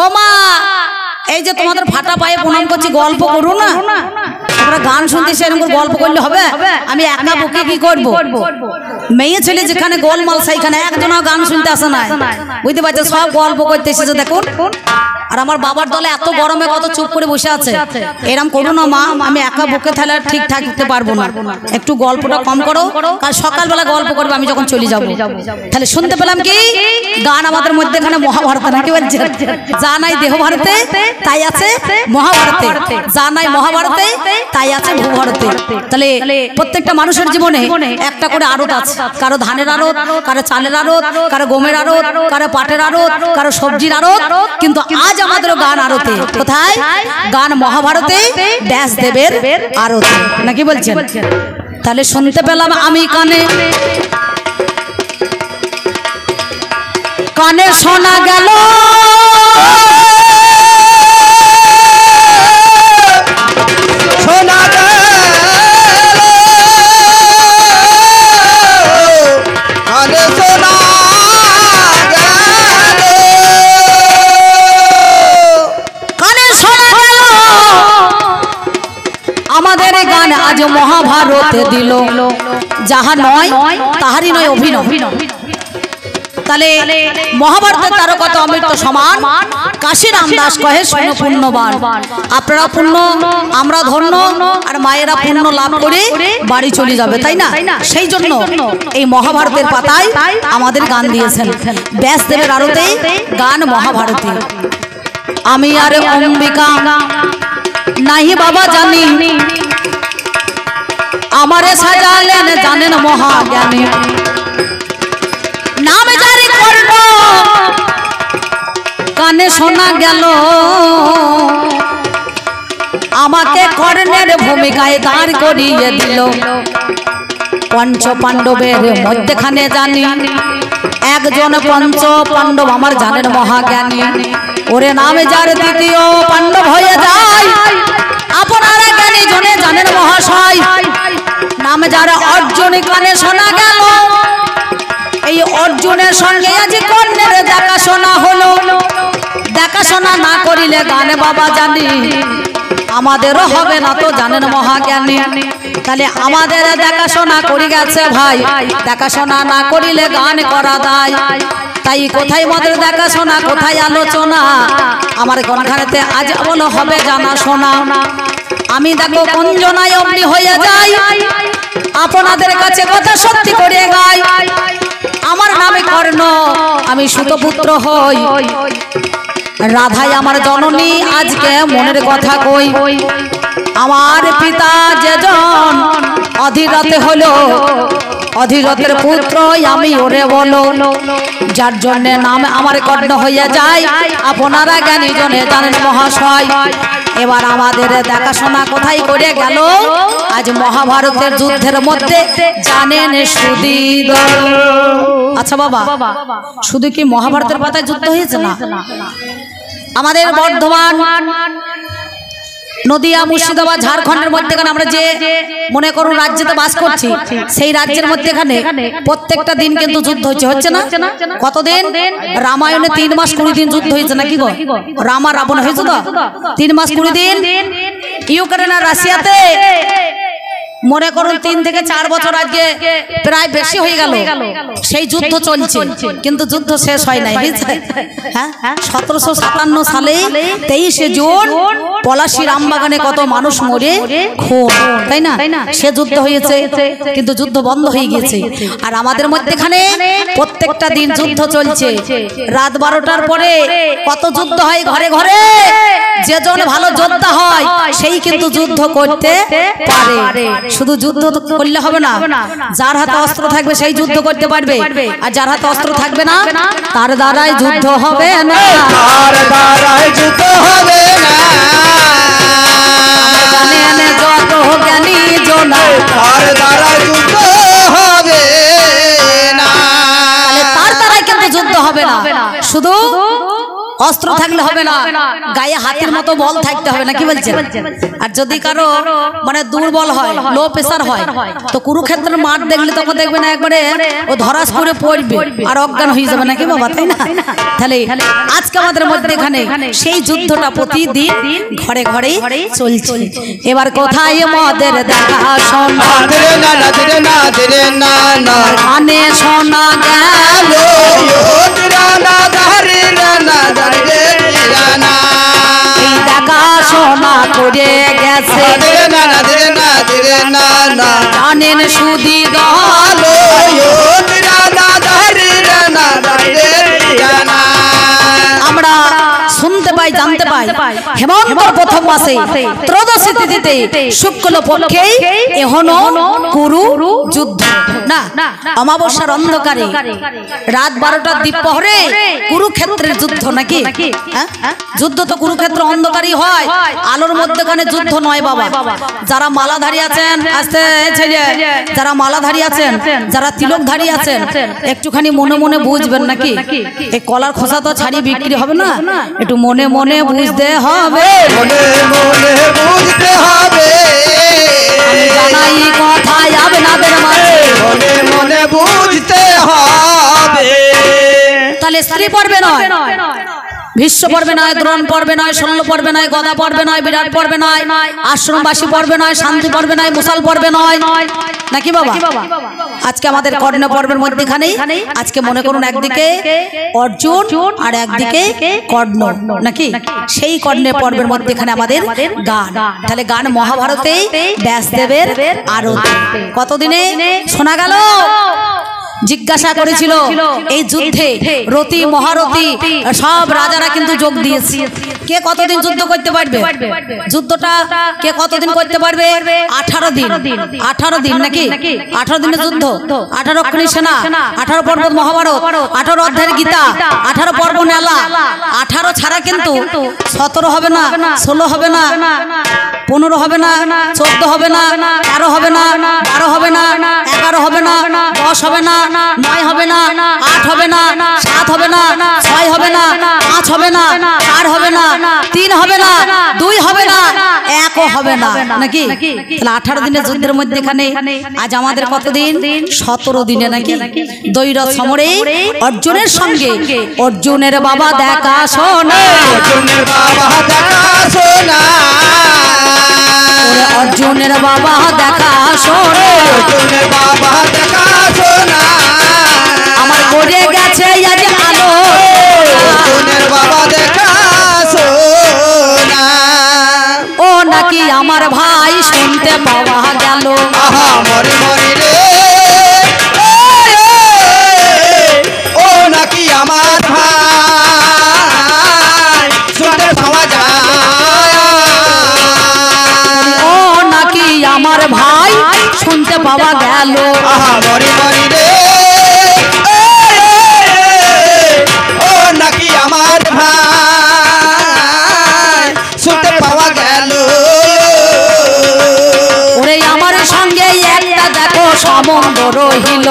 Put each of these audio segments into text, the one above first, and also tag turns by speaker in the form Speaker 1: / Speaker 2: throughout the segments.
Speaker 1: ও মা এই যে তোমাদের ফাটা পায়ে প্রণাম করছি, গল্প করো না, তোমরা গান শুনতে সেরকম গল্প করলে হবে? আমি একা বুকে কি করবো? মেয়ে ছেলে যেখানে গোলমাল সেইখানে একজনও গান শুনতে আসে না, বুঝতে পারছো? সব গল্প করতে এসেছে দেখুন। আর আমার বাবার দলে এত গরমে কত চুপ করে বসে আছে। এরম করো না মা, আমি একা বুকে তাহলে ঠিক থাকতে পারবো না, একটু গল্পটা কম করো। কাল সকালবেলা গল্প করবে আমি যখন চলে যাবো। তাহলে শুনতে পেলাম কি গান আমাদের মধ্যেখানে মহাভারত নাকি বলছে, যা নাই দেহ ভারতে তাই আছে মহাভারতে, যা নাই মহাভারতে তাই আছে ভূভারতে। তাহলে প্রত্যেকটা মানুষের জীবনে একটা করে আড়ত আছে, কারো ধানের আড়ত, কারো চালের আড়ত, কারো গমের আড়ত, কারো পাটের আড়ত, কারো সবজির আড়ত। কিন্তু আজ আমাদের গান আড়তে কোথায়? গান মহাভারতে ব্যাসদেবের আড়তে নাকি বলছেন? তাহলে শুনতে পেলাম আমি কানে কানে শোনা গেল
Speaker 2: শোনা গেল কানে শোনা গেল
Speaker 1: কানে শোনা গেল আমাদের গান আজ মহাভারতে দিল, যাহা নয় তাহারই নয় অভিনয়। তাহলে মহাভারতের তারকা তো অমৃত সমান, কাশী রামদাস কহে শূন্য পুণ্যবান। আপনারা পুণ্য, আমরা ধন্য, আর মায়েরা পুণ্য লাভ করে বাড়ি চলে যাবে, তাই না? সেই জন্য এই মহাভারতের পাতায় আমাদের গান দিয়েছেন ব্যাসদেবের আড়তে গান মহাভারতী। আমি আর অম্বিকা নাহি বাবা জানি, আমারে সাজালেন জানেন মহাজ্ঞানী। নাম জারি করল কানে শোনা গেল, আমাকে কর্ণের ভূমিকায় দাঁড় করিয়ে দিল। পঞ্চ পাণ্ডবের মধ্যখানে জানি একজন পঞ্চ পাণ্ডব আমার জানেন মহাজ্ঞানী। ওরে নামে যার দ্বিতীয় পাণ্ডব হয়ে যায়, আপনারা জ্ঞানী জনে জানেন মহাশয়। নাম যার অর্জুন কানে শোনা গেল, এই অর্জুনের সঙ্গে আজ কর্ণের দেখাশোনা হলো। দেখাশোনা না করিলে গানে বাবা জানি আমাদেরও হবে না তো জানেন মহাজ্ঞানী। তাহলে আমাদের দেখাশোনা করি গেছে ভাই, দেখাশোনা না করিলে গান করা দায়। তাই কোথায় আমাদের দেখাশোনা, কোথায় আলোচনা, আমার কোনখানেতে আজ বলো হবে জানা শোনা। আমি দেখো কুঞ্জনায় অমনি হয়ে যাই, আপনাদের কাছে কথা সত্যি করে গাই। আমার নামে কর্ণ, আমি সুতপুত্র হই, রাধাই আমার জননী আজকে মনের কথা কই। আমার পিতা যেজন অধীরথে হলো, অধীরথের পুত্র আমি ওরে বলো। যার জন্য নাম আমার কর্ণ হইয়া যায়, আপনারা জ্ঞানী জনে জানেন মহাশয়। এবার আমাদের দেখাশোনা কোথায় করে গেল? আজ মহাভারতের যুদ্ধের মধ্যে জানেন সুদীদ। আচ্ছা বাবা, শুধু কি মহাভারতের পাতায় যুদ্ধ হয়েছে? না, আমাদের বর্ধমান, নদিয়া, মুর্শিদাবাদ, ঝাড়খণ্ডের মধ্যেখানে আমরা যে মনে করুন রাজ্যেতে বাস করছি, সেই রাজ্যের মধ্যেখানে প্রত্যেকটা দিন কিন্তু যুদ্ধ হচ্ছে না? কতদিন? রামায়ণে 3 মাস 20 দিন যুদ্ধ হয়েছে নাকি গো? রাম আর রাবণ হয়েছে তো 3 মাস 20 দিন। ইউক্রেন আর রাশিয়াতে মনে করুন 3 থেকে 4 বছর আজকে প্রায় বেশি হয়ে গেল সেই যুদ্ধ চলছে, কিন্তু যুদ্ধ শেষ হয় নাই। হ্যাঁ, 1757 সালে 23শে জুন পলাশী রামবাগানে কত মানুষ মরে খুন, তাই না? সে যুদ্ধ হয়েছে, কিন্তু যুদ্ধ বন্ধ হয়ে গেছে। আর আমাদের মধ্যেখানে প্রত্যেকটা দিন যুদ্ধ চলছে। রাত 12টার পরে কত যুদ্ধ হয় ঘরে ঘরে। যেজন ভালো যোদ্ধা হয় সেই কিন্তু যুদ্ধ করতে পারে। শুধু যুদ্ধ করলে হবে না, যার হাতে অস্ত্র থাকবে সেই যুদ্ধ করতে পারবে, আর যার হাতে অস্ত্র থাকবে না তার দ্বারাই যুদ্ধ হবে না,
Speaker 2: তার দ্বারাই যুদ্ধ হবে না।
Speaker 1: জানেন যত জ্ঞানী জনা,
Speaker 2: তার দ্বারাই যুদ্ধ হবে না।
Speaker 1: তার দ্বারাই কিন্তু যুদ্ধ হবে না। শুধু অস্ত্র থাকলে হবে না, গায়ে হাতের মতো বল থাকতে হবে না, কি বলছেন? আর যদি কারো মানে দুর্বল হয়, লো প্রেসার হয়, তো কুরুক্ষেত্রের মাঠ দেখলে তখন দেখবে না একবারে ও ধরাস করে পড়বে আর অজ্ঞান হয়ে যাবে নাকি বাবা, তাই না? তাহলে আজকে আমাদের মধ্যে এখানে সেই যুদ্ধটা প্রতিদিন ঘরে ঘরে চলছে। এবার কোথায় মদের দেখা শোনা, কানে শোনা গেল দেখা শোনা করে গেছে, জানেন সুদি দল আমরা শুনতে পাই, জানতে পাই হেমন্ত প্রথম মাসে ত্রয়োদশী তিথিতে শুক্ল পক্ষে এখনো কুরু যুদ্ধ না, অমাবস্যার অন্ধকারে রাত 12টার দ্বীপহরে কুরুক্ষেত্রের যুদ্ধ নাকি? যুদ্ধ তো কুরুক্ষেত্র অন্ধকারই হয়, আলোর মধ্যখানে যুদ্ধ নয় বাবা। যারা মালাধারী আছেন, আস্তে ছেলে, যারা মালাধারী আছেন, যারা তিলকধারী আছেন, একটুখানি মনে মনে বুঝবেন নাকি? এই কলার খোসা তো ছাড়িয়ে বিক্রি হবে না, একটু মনে মনে বুঝতে হবে, আমি জানাই কথায় আপনাদের মাঝে
Speaker 2: মনে বুঝতে হবে।
Speaker 1: তাহলে স্ত্রী পড়বে নয়, ভীষ্ম পড়বে নয়, দ্রোণ পড়বে নয়, শল্য পড়বে নয়, গদা পড়বে নয়, বিরাট পড়বে নয়, আশ্রমবাসী পড়বে নয়, শান্তি পড়বে নয়, মুসাল পড়বে নয়, নাকি বাবা? আজকে আমাদের কর্ণ পর্বের মধ্যখানেই আজকে মনে করুন একদিকে অর্জুন আর একদিকে কর্ণ, নাকি? সেই কর্ণের পর্বের মধ্যখানে আমাদের গান। তাহলে গান মহাভারতে ব্যাসদেবের আরতি কতদিনে শোনা গেল? জিজ্ঞাসা করেছিল এই যুদ্ধে রতি মহারথী সব রাজারা কিন্তু যোগ দিয়েছে, কে কতদিন যুদ্ধ করতে পারবে? যুদ্ধটা কে কতদিন করতে পারবে? 18 দিন। 18 দিন নাকি? 18 দিনের যুদ্ধ, 18 অক্ষণী সেনা, 18 পর্বত মহাভারত, 18 অধ্যায়ের গীতা, 18 পর্ব মেলা। 18 ছাড়া কিন্তু 17 হবে না, 16 হবে না, 15 হবে না, 14 হবে না, 13 হবে না, 12 হবে না, 11 হবে না, 10 হবে না, 9 হবে না, 8 হবে না, 7 হবে না, 6 হবে না, 5 হবে না, 4 হবে না, 3 হবে না, 2 হবে না, 1ও হবে না, নাকি? তাহলে 18 দিনের যুদ্ধের মধ্যে এখানে আজ আমাদের কতদিন? 17 দিনে, নাকি? দৈরথ সমরে অর্জুনের সঙ্গে অর্জুনের বাবা দেখা শোনা,
Speaker 2: অর্জুনের বাবা দেখা শোনা,
Speaker 1: অর্জুনের বাবা দেখা শোনা,
Speaker 2: অর্জুনের বাবা দেখা শোনা,
Speaker 1: আমার করে গেছে আজ আলো,
Speaker 2: অর্জুনের বাবা দেখা শোনা,
Speaker 1: ও নাকি আমার ভাই শুনতে পাওয়া গেল,
Speaker 2: আহা মরে মরে রে, ও নাকি আমার ভাই শুনতে পাওয়া যায়,
Speaker 1: ও নাকি আমার ভাই শুনতে পাওয়া গেল,
Speaker 2: আহা মরে মরে রে, ও নাকি আমার ভাই শুনতে পাওয়া গেল,
Speaker 1: ওরে আমার সঙ্গে একটা দেখো সম্বন্ধ রহিল,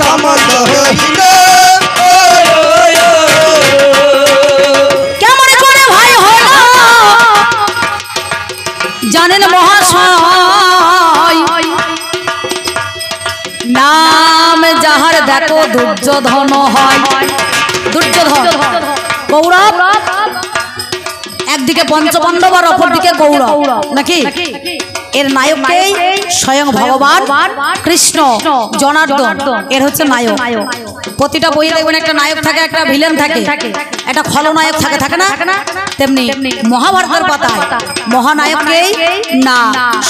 Speaker 2: সম্বন্ধ হইল,
Speaker 1: কেমন করে ভাই হলো জানেন মহাশয়, নাম যাহার দেখো দুর্যোধন হয়, দুর্যোধন কৌরব একদিকে পঞ্চপাণ্ডব আর অপরদিকে কৌরব, নাকি? এর নায়ককে স্বয়ং ভগবান কৃষ্ণ জনার্দন এর হচ্ছে নায়ক। প্রতিটা বইয়ে দেখবেন একটা নায়ক থাকে, একটা ভিলেন থাকে, একটা খলনায়ক থাকে, থাকে না? তেমনি মহাভারতের পাতায় মহানায়ককে না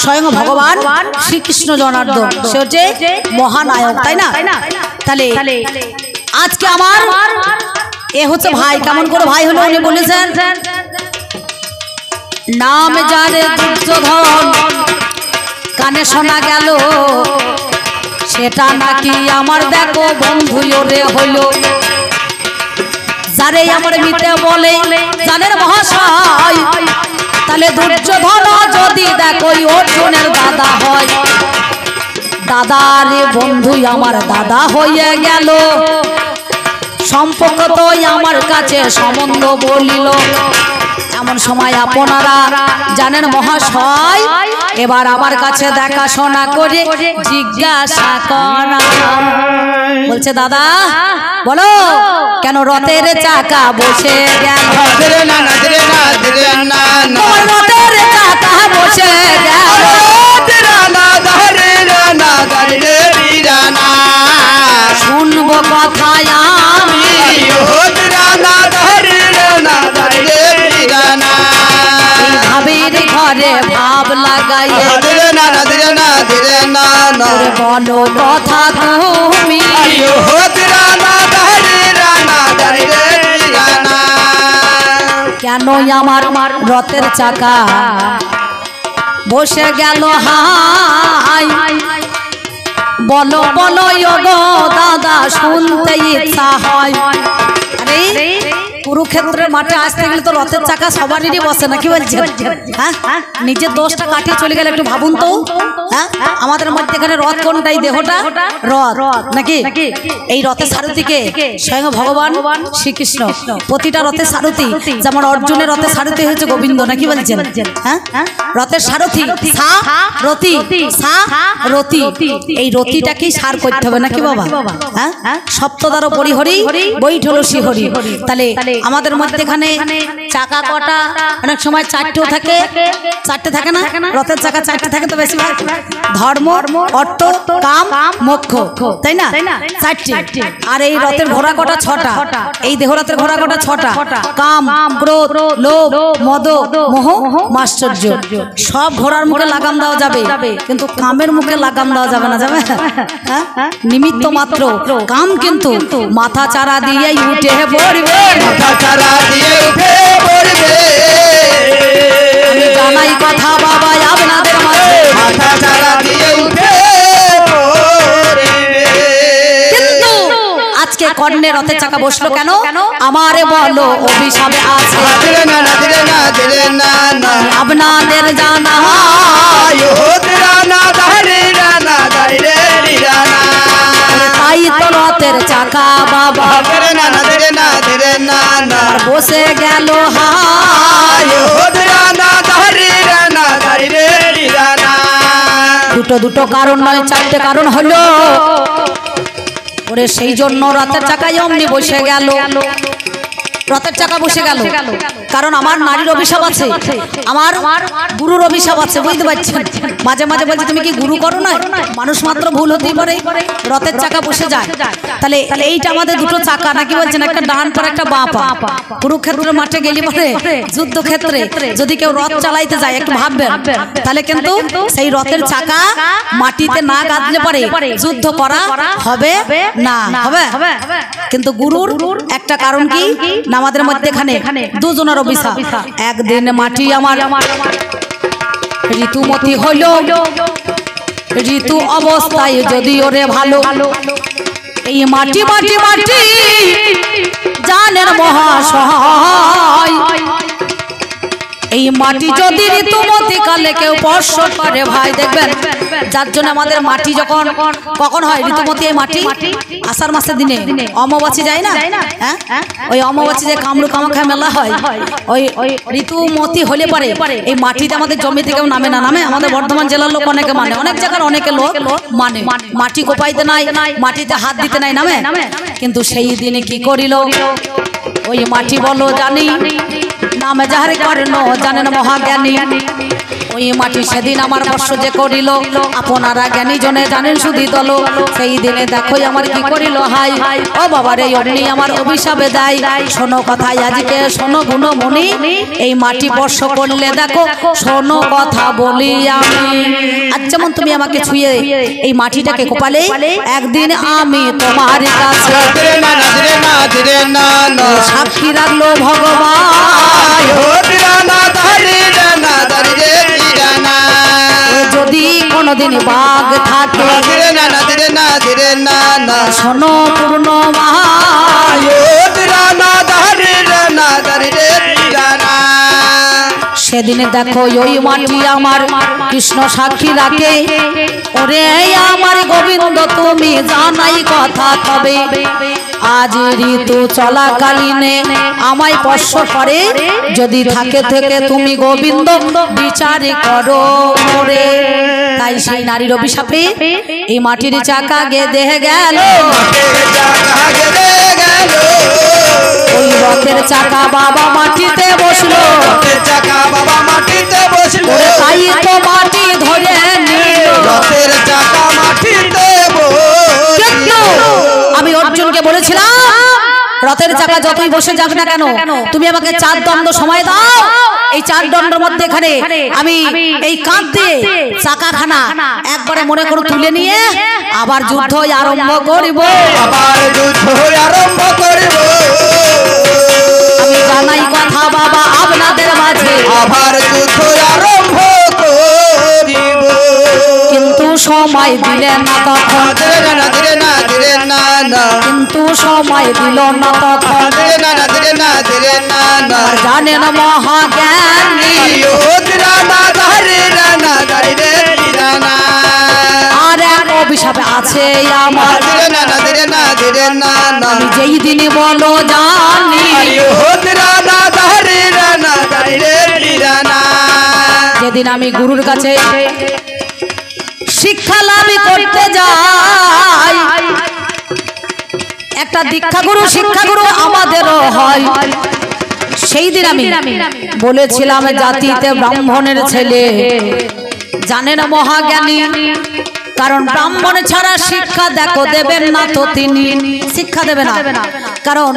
Speaker 1: স্বয়ং ভগবান শ্রীকৃষ্ণ জনার্দন, সে হচ্ছে মহানায়ক, তাই না? তাহলে আজকে আমার এ হচ্ছে ভাই, কেমন করে ভাই হলো উনি বলেছেন, নাম জানে দুর্যোধন কানে শোনা গেল, সেটা নাকি আমার দেখো বন্ধু রে হইল, যারে আমার মিতে বলে জানের মহাশয়, তাহলে দুর্যোধন যদি দেখো অর্জুনের দাদা হয়, দাদা রে বন্ধু আমার দাদা হয়ে গেল, সম্পর্ক তো আমার কাছে সম্বন্ধ বলিল। এমন সময় আপনারা জানেন মহাশয়, এবার আমার কাছে দেখাশোনা করে জিজ্ঞাসা করা। বলছে দাদা বলো কেন রথের চাকা বসে গেল? রথের চাকা বসে গেল, শুনবো কথায় আমি ভাবির ঘরে ভাব লাগাইয়ে বলো কথা তুমি। কেন আমার রথের চাকা বসে গেল হাই? বলো বলো গো দাদা, শুনতে ইচ্ছা হয়। আরে কুরুক্ষেত্রের মাঠে আসতে গেলে তো রথের চাকা সবারই বসে না, কি বলছেন? হ্যাঁ, নিজের দোষটা কাটিয়ে চলে গেলে একটু ভাবুন তো। হ্যাঁ, আমাদের মধ্যে এখানে রথ কোনটাই? দেহটা রথ নাকি? এই রথের সারথিকে স্বয়ং ভগবান শ্রীকৃষ্ণ। প্রতিটা রথের সারথি, যেমন অর্জুনের রথের সারথি হয়েছে গোবিন্দ, নাকি বলছেন? হ্যাঁ, রথের সারথি সারথি সারথি, এই রথিটাকেই সার করতে হবে নাকি বাবা? হ্যাঁ, সপ্তদার পরিহরি বৈঠল শ্রীহরি। তাহলে আমাদের মধ্যেখানে চাকা কটা? অনেক সময় চারটেও থাকে, চারটে থাকে না? রথের চাকা চারটে থাকে তো বেশিরভাগ। ধর্ম, অর্থ, কাম, মোক্ষ, তাই না? চারটে। আর এই রথের ঘোড়া কটা? ছটা। এই দেহরথের ঘোড়া কটা? ছটা। কাম, ক্রোধ, লোভ, মদ, মোহ, মাশ্চর্য। সব ঘোড়ার মুখে লাগাম দেওয়া যাবে, কিন্তু কামের মুখে লাগাম দেওয়া যাবে না। যাবে? নিমিত্ত মাত্র কাম কিন্তু মাথা চারা দিয়ে উঠে পড়বে। আমি জানাই কথা বাবা আপনাদের মাঝে, কিন্তু আজকে কর্ণের রথের চাকা বসলো কেন? আমারে বলো অভিশাপে আছে আপনাদের জানা। তাই তো রথের চাকা বাবা বসে গেল হায়। দুটো কারণ নয়, চারটে কারণ হলো ওরে, সেই জন্য রথের চাকায় অমনি বসে গেল। রথের চাকা বসে গেল কারণ আমার নারীর অভিশাপ আছে, আমার গুরুর অভিশাপ আছে, বুঝতে পারছেন? মাঝে মাঝে বলছে তুমি কি গুরু করো না? মানুষ মাত্র ভুল হতেই পারে, রথের চাকা বসে যায়। তাহলে এইটা আমাদের দুটো চাকা, নাকি বলছেন? একটা ডান পর একটা বাঁ পা। কুরুক্ষেত্রের মাঠে গেলে পরে যুদ্ধক্ষেত্রে যদি কেউ রথ চালাইতে যায়, একটু ভাববেন, তাহলে কিন্তু সেই রথের চাকা মাটিতে না গাঁথলে পারে যুদ্ধ করা হবে না। হবে? কিন্তু গুরুর একটা কারণ কি না, আমাদের মধ্যেখানে দুজনের অভিশাপ। একদিন মাটি আমার ঋতুমতি হইল, ঋতু অবস্থায় যদি ওরে ভালো, এই মাটি মাটি মাটি জানেন মহাশয়, এই মাটি যদি ঋতুমতি কালে কেউ স্পর্শ করে ভাই, দেখবেন যার জন্য আমাদের মাটি যখন কখন হয় ঋতুমতি, এই মাটি আষাঢ় মাসের দিনে অমাবাসী যায় না? হ্যাঁ, ওই অমাবাসী যে কামরূপ কামাখ্যা মেলা হয়, ওই ঋতুমতি হলে পারে এই মাটিতে আমাদের জমি থেকেও নামে না। নামে আমাদের বর্ধমান জেলার লোক অনেকে মানে, অনেক জায়গার অনেকে লোক মানে মাটি কোপাইতে নাই, মাটিতে হাত দিতে নাই, নামে। কিন্তু সেই দিনে কি করিল ওই মাটি বলো জানি নামে যাহারে কর্ণ জানেন মহাজ্ঞানী, ওই মাটি সেদিন আমার বর্ষ যে করিল, আপনারা জ্ঞানী জনে জানেন শুধু দল, সেই দিনে দেখো আমার কি করিল হাই। ও বাবার এই অগ্নি আমার অভিশাপে দেয়, শোনো কথাই আজকে শোনো গুণমণি, এই মাটি বর্ষ করলে দেখো শোনো কথা বলি আমি। আজ যেমন তুমি আমাকে ছুঁয়ে এই মাটিটাকে কোপালে, একদিন আমি তোমার কাছে সাক্ষী রাখলো ভগবান, যদি কোনদিন বাঘ থাকে শোনো পূর্ণ সেদিনে দেখো ওই মাটি আমার কৃষ্ণ সাক্ষী রাখে, ওরে আমার গোবিন্দ তুমি জানাই কথা তবে আজ ঋতু চলাকালীনে আমায় স্পর্শ করে, যদি থাকে থেকে তুমি গোবিন্দ বিচার করো রে। তাই সেই নারীর অভিশাপে এই মাটির চাকা গেঁদে গেল, ওই রথের চাকা বাবা মাটিতে বসলো,
Speaker 2: চাকা বাবা মাটিতে বসলো,
Speaker 1: তাই তো মাটি ধরে নিল।
Speaker 2: রথের চাকা মাটিতে
Speaker 1: কিন্তু আমি অর্জুনকে বলেছিলাম রথের চাকা যতই বসে যাক না কেন, তুমি আমাকে 4 দণ্ড সময় দাও। এই 4 দণ্ডের মধ্যে এখানে আমি এই কাঁধ দিয়ে চাকাখানা একবারে মনে করে তুলে নিয়ে আবার যুদ্ধ আরম্ভ করিব,
Speaker 2: আবার যুদ্ধ আরম্ভ করিব।
Speaker 1: আমি জানাই কথা বাবা আপনাদের মাঝে,
Speaker 2: আবার যুদ্ধ আরম্ভ করিব।
Speaker 1: কিন্তু সময় দিলে না তখন,
Speaker 2: ধীরে না ধীরে না ধীরে না না,
Speaker 1: কিন্তু সময় দিল না তখন,
Speaker 2: ধীরে না ধীরে না ধীরে না না,
Speaker 1: জানেন মহাজ্ঞানী
Speaker 2: ধীরে না ধীরে না ধীরে না,
Speaker 1: আর এক অভিশাপে আছে আমার,
Speaker 2: ধীরে না ধীরে না ধীরে না না,
Speaker 1: আমি যেই দিনই বলো জানি,
Speaker 2: ধীরে না ধীরে না ধীরে না,
Speaker 1: যেদিন আমি গুরুর কাছে শিক্ষা লাভ করতে যাই, একটা দীক্ষাগুরু শিক্ষাগুরু আমাদেরও হয়। সেই দিন আমি বলেছিলাম জাতিতে ব্রাহ্মণের ছেলে, জানেন মহাজ্ঞানী, কারণ ব্রাহ্মণ ছাড়া শিক্ষা দেখো দেবেন না তো তিনি, শিক্ষা দেবে না। কারণ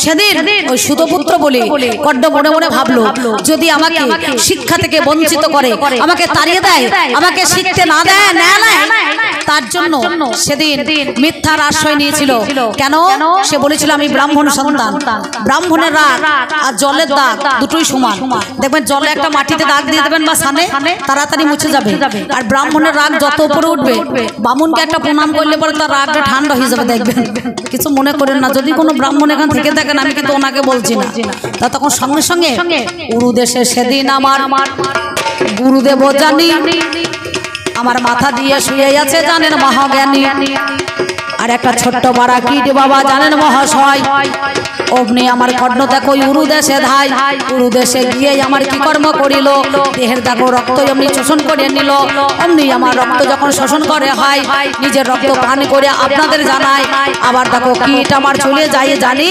Speaker 1: সেদিন ওই সুতপুত্র বলে কড্ড মনে মনে ভাবলো যদি আমাকে শিক্ষা থেকে বঞ্চিত করে, আমাকে তাড়িয়ে দেয়, আমাকে শিখতে না দেয়, তার জন্য সেদিন মিথ্যার আশ্রয় নিয়েছিল। কেন? সে বলেছিল আমি ব্রাহ্মণ সন্তান। ব্রাহ্মণের রাগ আর জলের দাগ দুটোই সমান। দেখবেন জলে একটা মাটিতে দাগ দিয়ে দেবেন বা সানে, তাড়াতাড়ি মুছে যাবে। আর ব্রাহ্মণের রাগ যত উপরে উঠবে, বামুনকে একটা প্রণাম করলে পরে তার রাগটা ঠান্ডা হয়ে যাবে। দেখবেন, কিছু মনে করেন না, যদি কোনো ব্রাহ্মণ এখান থেকে থাকেন, আমি কিন্তু ওনাকে বলছি না, তা তখন সঙ্গে সঙ্গে উরুদেশে সেদিন আমার গুরুদেব জানি আমার মাথা দিয়ে শুয়ে আছে, জানেন মহাজ্ঞানী। আর একটা ছোট্ট বাড়া কিট বাবা, জানেন মহাশয়, অমনি আমার কর্ণ দেখো উরুদেশে ধাই, উরুদেশে গিয়ে আমার কি কর্ম করিল, দেহের দেখো রক্ত এমনি শোষণ করে নিল। অমনি আমার রক্ত যখন শোষণ করে হয়, নিজের রক্ত পান করে আপনাদের জানায়, আবার দেখো কীট আমার চলে যায় জানি,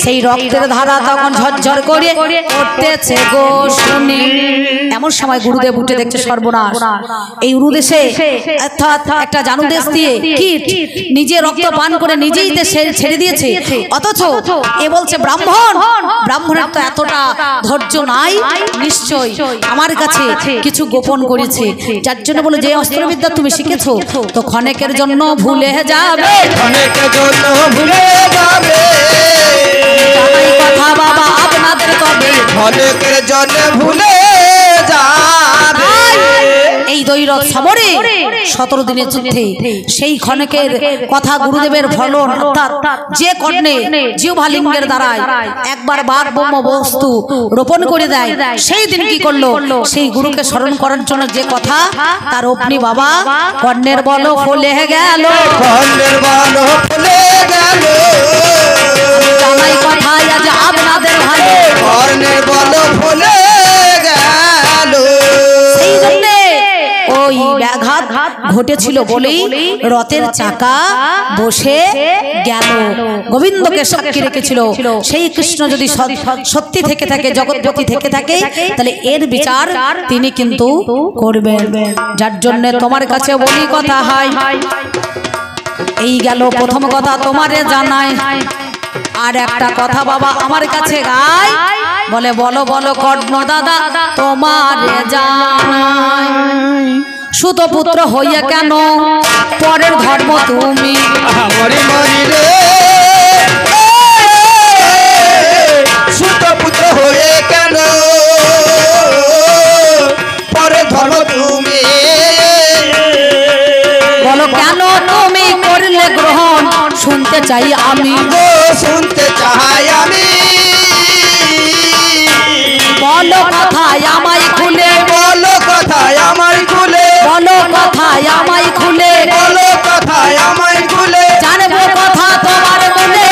Speaker 1: সেই রক্তের ধারা তখন ঝরঝর করে পড়তেছে গো শুনি। এমন সময় গুরুদেব উঠে দেখছে সর্বনাশ, এই উরুদেশে অর্থাৎ একটা জানুদেশ দিয়ে কীট নিজে রক্ত পান করে নিজেই ছেড়ে দিয়েছে, অথচ এ বলছে ব্রাহ্মণ, ব্রাহ্মণের তো এতটা ধৈর্য নাই, নিশ্চয় আমার কাছে কিছু গোপন করেছে, যার জন্য বলে যে অস্ত্রবিদ্যা তুমি শিখেছো তো ক্ষণেকের জন্য ভুলে যাবে,
Speaker 2: ক্ষণেকের জন্য ভুলে যাবে।
Speaker 1: জানাই কথা বাবা আপনাদের তবে,
Speaker 2: ক্ষণেকের জন্য ভুলে যাবে।
Speaker 1: এই দৈরথ সমরে 17 দিনের যুদ্ধে সেই ক্ষণেকের কথা গুরুদেবের ফলন, অর্থাৎ যে কর্ণে জিহ্বালিঙ্গের দ্বারায় একবার বাঘ ব্রহ্ম বস্তু রোপণ করে দেয়, সেই দিন কি করলো, সেই গুরুকে স্মরণ করার জন্য যে কথা, তার অগ্নি বাবা কর্ণের বল ফলে গেল,
Speaker 2: কর্ণের বল ফলে গেল।
Speaker 1: জানাই কথা আজ আপনাদের ভালো,
Speaker 2: কর্ণের বল ফলে গেল।
Speaker 1: সেই জন্য ওই ব্যাঘাত ঘটেছিল বলেই রথের চাকা বসে গেল। গোবিন্দকে সাক্ষী রেখেছিল, সেই কৃষ্ণ যদি সত্যি থেকে থাকে, জগৎপতি থেকে থাকে, তাহলে এর বিচার তিনি কিন্তু করবেন। যার জন্য তোমার কাছে বলি কথা হয়, এই গেল প্রথম কথা তোমারে জানাই। আর একটা কথা বাবা আমার কাছে গায়, বলে বলো বলো কর্ণ দাদা তোমারে জানাই, সুতপুত্র হইয়া কেন পরের ধর্ম তুমি,
Speaker 2: মরি মরি রে সুতপুত্র হয়ে কেন পরের ধর্ম তুমি,
Speaker 1: বলো কেন তুমি করলে গ্রহণ, শুনতে চাই আমি,
Speaker 2: শুনতে চাই আমি।
Speaker 1: বলো কথায় আমায় খুলে,
Speaker 2: বলো কথায় আমায় খুলে,
Speaker 1: বলো কথায় আমায় খুলে,
Speaker 2: বলো কথায় আমায় খুলে,
Speaker 1: জানবো কথা তোমার মনে,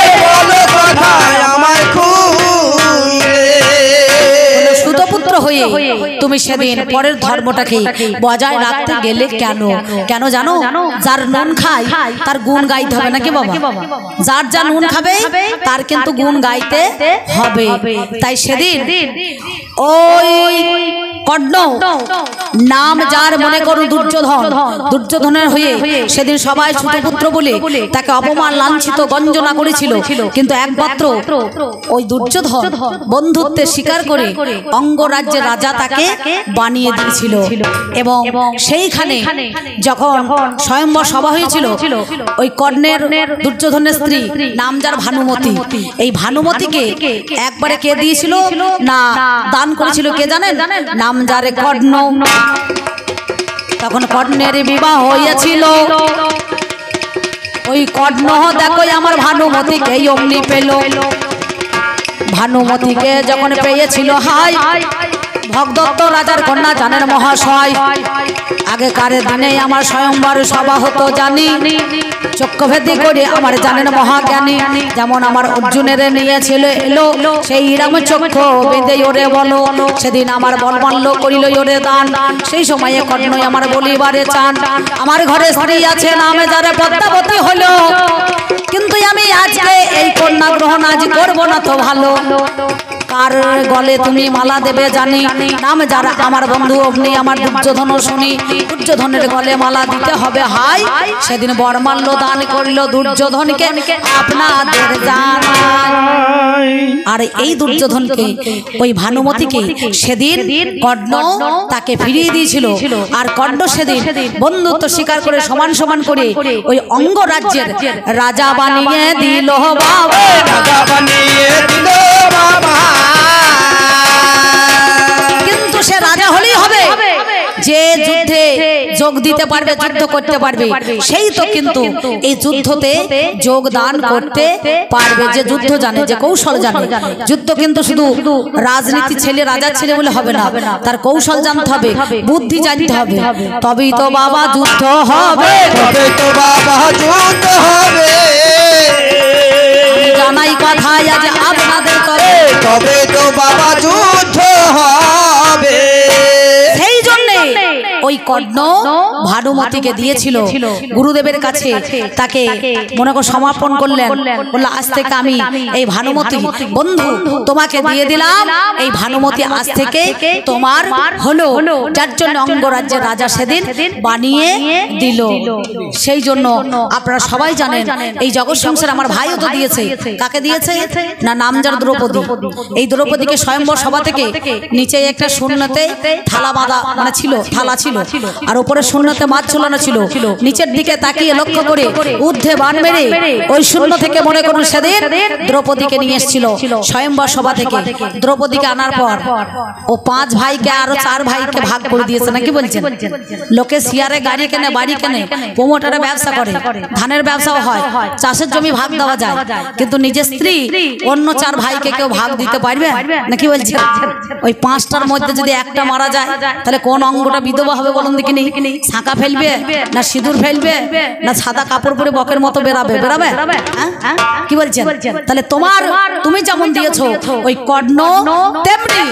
Speaker 1: হয়ে তুমি সেদিন পরের ধর্মটাকে বজায় রাখতে গেলে কেন? কেন জানো? যার নুন খায় তার গুণ গাইতে হবে নাকি বাবা? যার যা নুন খাবে তার কিন্তু গুণ গাইতে হবে। তাই সেদিন ওই কর্ণ নাম যার মনে করো দুর্যোধন, দুর্যোধনের হয়ে সেদিন সবাই ছোটপুত্র বলে তাকে অপমান লাঞ্ছিত গঞ্জনা করেছিল, কিন্তু একমাত্র ওই দুর্যোধন বন্ধুত্বে স্বীকার করে অঙ্গরাজ্যের রাজা তাকে বানিয়ে দিয়েছিল। এবং সেইখানে যখন স্বয়ম্বর সভা হয়েছিল, ওই কর্ণের দুর্যোধনের স্ত্রী নাম যার ভানুমতি, এই ভানুমতিকে একবারে কে দিয়েছিল না দান করেছিল কে জানেন? নাম যারে কর্ণ। তখন কর্ণের বিবাহ হয়েছিল। ওই কর্ণ দেখো আমার ভানুমতিকে অমনি পেল। ভানুমতিকে যখন পেয়েছিল হাই ভগদত্ত রাজার কন্যা জানেন মহাশয়, আগেকার দিনে আমার স্বয়ম্বর সভা হতো জানি, চক্ষুভেদি করে আমার জানেন মহাজ্ঞানী, যেমন আমার অর্জুনের নিয়েছিল এলো সেই রাম চক্ষু বেঁধে ওরে বলো, সেদিন আমার বলমাল্য করিল ওরে দান, সেই সময়ে কর্ণই আমার বলিবারে চান, আমার ঘরে স্ত্রী আছে নামে যারে পদ্মাবতী হলো, কিন্তু আমি আজকে এই কন্যা গ্রহণ আজ করবো না তো ভালো, কার গলে তুমি মালা দেবে জানি, নাম যারা আমার বন্ধু অগ্নি আমার দুর্যোধন শুনি, দুর্যোধনের গলে মালা দিতে হবে হাই, সেদিন বরমাল্য দান করলো দুর্যোধনকে আপনাদের জানাই। আর এই দুর্যোধনকে ওই ভানুমতিকে সেদিন কর্ণ তাকে ফিরিয়ে দিয়েছিল। আর কর্ণ সেদিন বন্ধুত্ব স্বীকার করে সমান সমান করে ওই অঙ্গরাজ্যের রাজা বানিয়ে দিল বাবা,
Speaker 2: রাজা বানিয়ে দিল বাবা।
Speaker 1: কিন্তু সে রাজা হলেই হবে যে যুদ্ধে যোগ দিতে পারবে, যুদ্ধ করতে পারবে, সেই তো কিন্তু এই যুদ্ধতে যোগদান করতে পারবে, যে যুদ্ধ জানে, যে কৌশল জানে। যুদ্ধ কিন্তু শুধু রাজনীতি ছেলে রাজার ছেলে বলে হবে না, তার কৌশল জানতে হবে, বুদ্ধি জানতে হবে, তবেই তো বাবা যুদ্ধ হবে,
Speaker 2: তবে তো বাবা যুদ্ধ হবে।
Speaker 1: জানাই কথা আজ আপনাদের তবে,
Speaker 2: তবে তো বাবা যুদ্ধ হবে।
Speaker 1: সেই জন্য ওই কর্ণ ভানুমতিকে দিয়েছিল গুরুদেবের কাছে, তাকে মনে করে সমর্পণ করলেন, বললো আজ থেকে আমি এই ভানুমতি বন্ধু তোমাকে দিয়ে দিলাম, এই ভানুমতি আজ থেকে তোমার হলো, যার জন্য অঙ্গরাজ্যের রাজা সেদিন বানিয়ে দিল। সেই জন্য আপনারা সবাই জানেন এই জগৎ সংসার আমার ভাইও তো দিয়েছে, কাকে দিয়েছে না নামজার দ্রৌপদী। এই দ্রৌপদীকে স্বয়ম্বর সভা থেকে নিচে একটা শূন্যতে থালা বাঁধা মানে ছিল, থালা ছিল, আর উপরে শূন্যতে মাছ ঝুলানো ছিল, নিচের দিকে তাকিয়ে লক্ষ্য করে ঊর্ধ্বে বান মেরে ওই শূন্য থেকে মনে করুন সেদিন দ্রৌপদীকে নিয়ে এসেছিল স্বয়ম্বর সভা থেকে। দ্রৌপদীকে আনার পর ও 5 ভাইকে আরো 4 ভাইকে ভাগ করে দিয়েছে নাকি বলছেন? লোকে শিয়ারে গাড়ি কেনে, বাড়ি কেনে, প্রমোটারে ব্যবসা করে, ধানের ব্যবসাও হয়, চাষের জমি ভাগ দেওয়া যায়, কিন্তু নিজের স্ত্রী অন্য 4 ভাইকে কেউ ভাগ দিতে পারবে নাকি বলছেন? ওই 5টার মধ্যে যদি একটা মারা যায় তাহলে কোন অঙ্গটা বিধবা হবে বলুন দেখিনি? ছাঁকা ফেলবে না সিঁদুর ফেলবে না সাদা কাপড় পরে বকের মতো বেরাবে? কি বলছেন? তাহলে তুমি যেমন দিয়েছো ওই কর্ণ তেমনি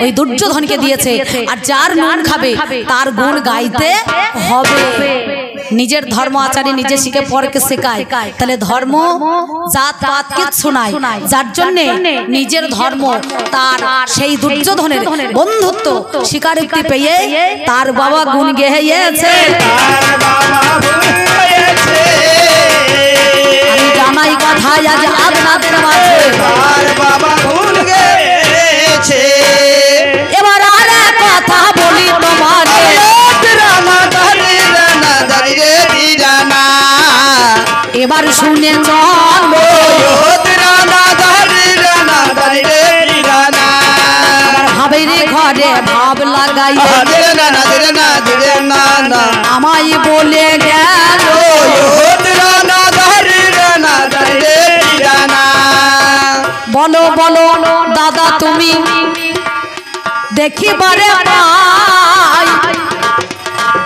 Speaker 1: ওই দুর্যোধনকে দিয়েছে, আর যার নুন খাবে তার গুণ গাইতে হবে। নিজের ধর্ম আচারে নিজে শিখে পরকে শেখায়, তাহলে ধর্ম জাত পাত কিচ্ছু নাই, যার জন্য নিজের ধর্ম তার সেই দুর্যোধনের বন্ধুত্ব স্বীকারোক্তি পেয়ে তার বাবা গুণ গেয়েছে। আমি জানাই কথা আজ আপনাদের মাঝে, এবার আর কথা বলি তোমাকে, এবার শুনে চলো ভাবের ঘরে ভাব লাগাই আমায় বলে গেল বলো বলো দাদা তুমি দেখিবারে পাই,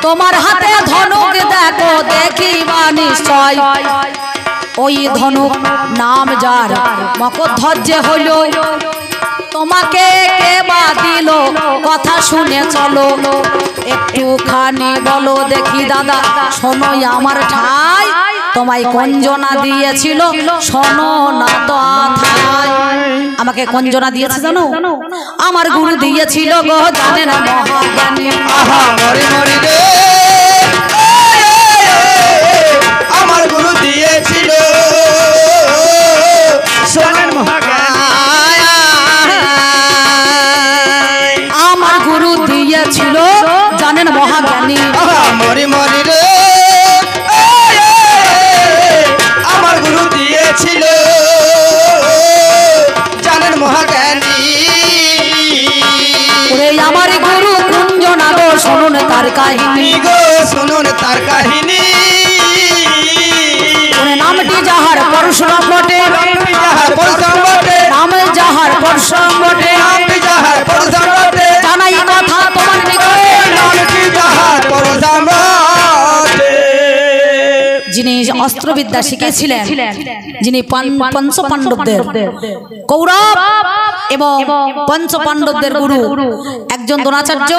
Speaker 1: তোমার হাতে ধনুক দেখো দেখিবা নিশ্চয়, ওই ধনুক নাম যার মকরধ্বজ হইল, তোমাকে কে বা দিল শুনে চলো একটুখানি বলো দেখি দাদা শোনো আমার ঠাই তোমায় কঞ্জনা দিয়েছিল শোনো না তো আথায় আমাকে কঞ্জনা দিয়েছে জানো আমার গুরু দিয়েছিল গো জানে না মহাজ্ঞানী
Speaker 2: আহা মরি মরি রে আমার গুরু দিয়েছিল শোনেন মহাজ্ঞানী
Speaker 1: আমার গুরু দিয়েছিল জানেন মহাজ্ঞানী
Speaker 2: আহা মরি মরি রে আমার গুরু দিয়েছিল জানেন মহাজ্ঞানী
Speaker 1: ওরে আমার গুরু কুঞ্জনা গো শুনুন তার কাহিনী
Speaker 2: গো শুনুন তার কাহিনী
Speaker 1: ওরে নামটি যাহার পরশুরাম বটে
Speaker 2: যাহার পরশুরাম বটে
Speaker 1: নাম যাহার পরশুরাম বটে
Speaker 2: নামটি যাহার পরশুরাম বটে
Speaker 1: জানাই কথা তোমার নিকটে
Speaker 2: নামটি যাহার পরশুরাম বটে
Speaker 1: যিনি অস্ত্রবিদ্যা শিখেছিলেন যিনি পঞ্চ পাণ্ডবদের কৌরব এবং পঞ্চ পাণ্ডবদের গুরু একজন দ্রোণাচার্য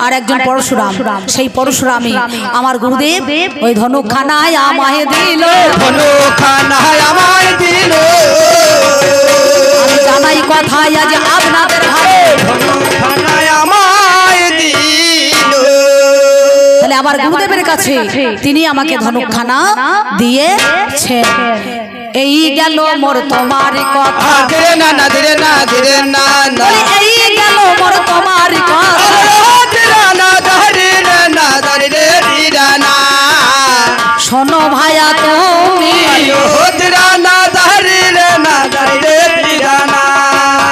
Speaker 1: আর একজন পরশুরাম সেই পরশুরামই আমার গুরুদেব ওই ধনুখানায় আমায় দিল
Speaker 2: ধনুখানায় আমায় দিল
Speaker 1: আমি জানাই কথাই আজ আপনাদের ঘরে
Speaker 2: ধনুখানায় আমায় দিল
Speaker 1: তাহলে আমার গুরুদেবের কাছে তিনি আমাকে ধনুখানা দিয়েছেন এই গেল মোর তোমার কথা
Speaker 2: ধীরে না না ধীরে না ধীরে না না
Speaker 1: এই গেল মোর তোমার কথা
Speaker 2: ধীরে না ধীরে না ধীরে ধীরে না
Speaker 1: শোনো ভাইয়া তুমি
Speaker 2: ধীরে না ধীরে না ধীরে ধীরে না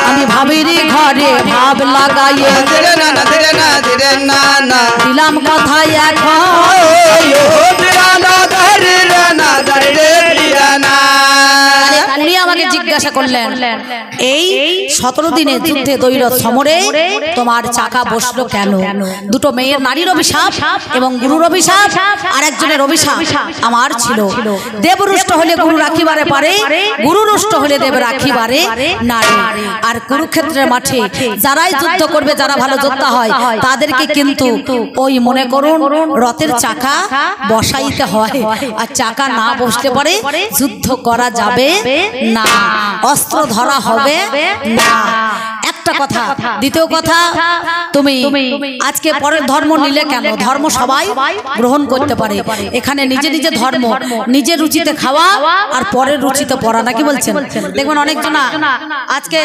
Speaker 1: আমি ভাবিরি ঘরে ভাব লাগাইয়ে
Speaker 2: ধীরে না না ধীরে না ধীরে না না
Speaker 1: দিলাম কথা এখন
Speaker 2: ধীরে না ধীরে না ধীরে ধীরে না
Speaker 1: উনি আমাকে জিজ্ঞাসা করলেন এই 17 দিনের যুদ্ধে দৈরথ সমরে তোমার চাকা বসলো কেন দুটো মেয়ের নারীর অভিশাপ এবং গুরুর অভিশাপ আর একজনের অভিশাপ আমার ছিল দেবরুষ্ট হলে গুরু রাখিবারে পারে গুরুরুষ্ট হলে দেব রাখিবারে নারী আর কুরুক্ষেত্রের মাঠে যারাই যুদ্ধ করবে যারা ভালো যোদ্ধা হয় তাদেরকে কিন্তু ওই মনে করুন রথের চাকা বসাইতে হয় আর চাকা না বসতে পারে যুদ্ধ করা যাবে না অস্ত্র ধরা হবে না একটা কথা দ্বিতীয় কথা তুমি আজকে পরের ধর্ম নিলে কেন ধর্ম সবাই গ্রহণ করতে পারে এখানে নিজে নিজে ধর্ম নিজের রুচিতে খাওয়া আর পরের রুচিতে পড়া নাকি বলছেন দেখবেন অনেকজনা আজকে